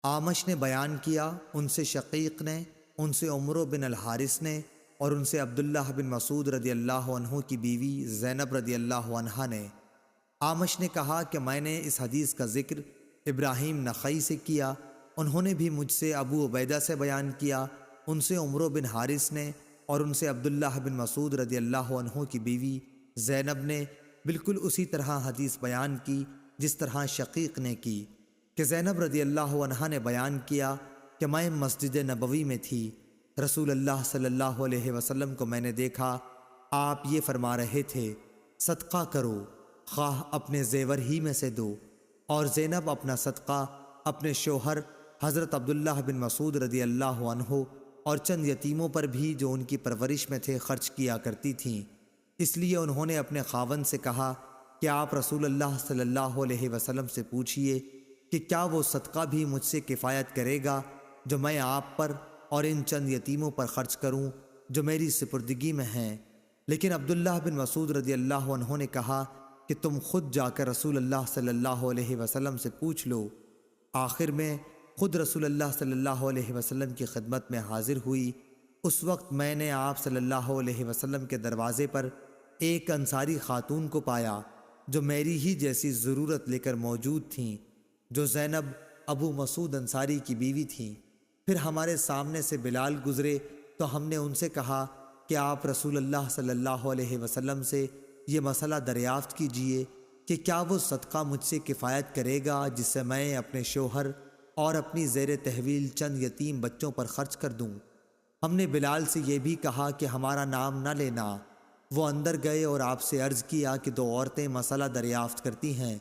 اعمش نے بیان کیا، ان سے شقیق نے، ان سے عمرو بن الحارث نے، اور ان سے عبداللہ بن مسعود رضی اللہ عنہ کی بیوی زینب رضی اللہ عنہا نے۔ اعمش نے کہا کہ میں نے اس حدیث کا ذکر ابراہیم نخعی سے کیا، انہوں نے بھی مجھ سے ابو عبیدہ سے بیان کیا، ان سے عمرو بن حارث نے، اور ان سے عبداللہ بن مسعود رضی اللہ عنہ کی بیوی زینب نے بالکل اسی طرح حدیث بیان کی جس طرح شقیق نے کی، کہ زینب رضی اللہ عنہا نے بیان کیا کہ میں مسجد نبوی میں تھی، رسول اللہ صلی اللہ علیہ وسلم کو میں نے دیکھا، آپ یہ فرما رہے تھے صدقہ کرو، خواہ اپنے زیور ہی میں سے دو، اور زینب اپنا صدقہ اپنے شوہر حضرت عبداللہ بن مسعود رضی اللہ عنہ اور چند یتیموں پر بھی جو ان کی پرورش میں تھے خرچ کیا کرتی تھیں۔ اس لیے انہوں نے اپنے خاوند سے کہا کہ آپ رسول اللہ صلی اللہ علیہ وسلم سے پوچھئے کہ کیا وہ صدقہ بھی مجھ سے کفایت کرے گا جو میں آپ پر اور ان چند یتیموں پر خرچ کروں جو میری سپردگی میں ہیں۔ لیکن عبداللہ بن مسعود رضی اللہ عنہ نے کہا کہ تم خود جا کر رسول اللہ صلی اللہ علیہ وسلم سے پوچھ لو۔ آخر میں خود رسول اللہ صلی اللہ علیہ وسلم کی خدمت میں حاضر ہوئی۔ اس وقت میں نے آپ صلی اللہ علیہ وسلم کے دروازے پر ایک انصاری خاتون کو پایا جو میری ہی جیسی ضرورت لے کر موجود تھیں، جو زینب ابو مسعود انصاری کی بیوی تھیں۔ پھر ہمارے سامنے سے بلال گزرے تو ہم نے ان سے کہا کہ آپ رسول اللہ صلی اللہ علیہ وسلم سے یہ مسئلہ دریافت کیجئے کہ کیا وہ صدقہ مجھ سے کفایت کرے گا جس سے میں اپنے شوہر اور اپنی زیر تحویل چند یتیم بچوں پر خرچ کر دوں۔ ہم نے بلال سے یہ بھی کہا کہ ہمارا نام نہ لینا۔ وہ اندر گئے اور آپ سے عرض کیا کہ دو عورتیں مسئلہ دریافت کرتی ہیں،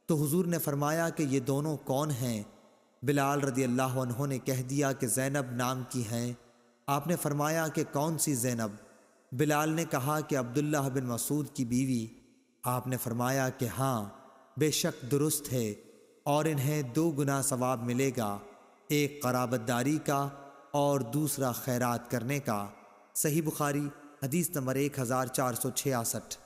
تو حضور نے فرمایا کہ یہ دونوں کون ہیں؟ بلال رضی اللہ عنہ نے کہہ دیا کہ زینب نام کی ہیں۔ آپ نے فرمایا کہ کون سی زینب؟ بلال نے کہا کہ عبداللہ بن مسعود کی بیوی۔ آپ نے فرمایا کہ ہاں، بے شک درست ہے، اور انہیں 2 گنا ثواب ملے گا، ایک قرابت داری کا اور دوسرا خیرات کرنے کا۔ صحیح بخاری حدیث نمبر 1466۔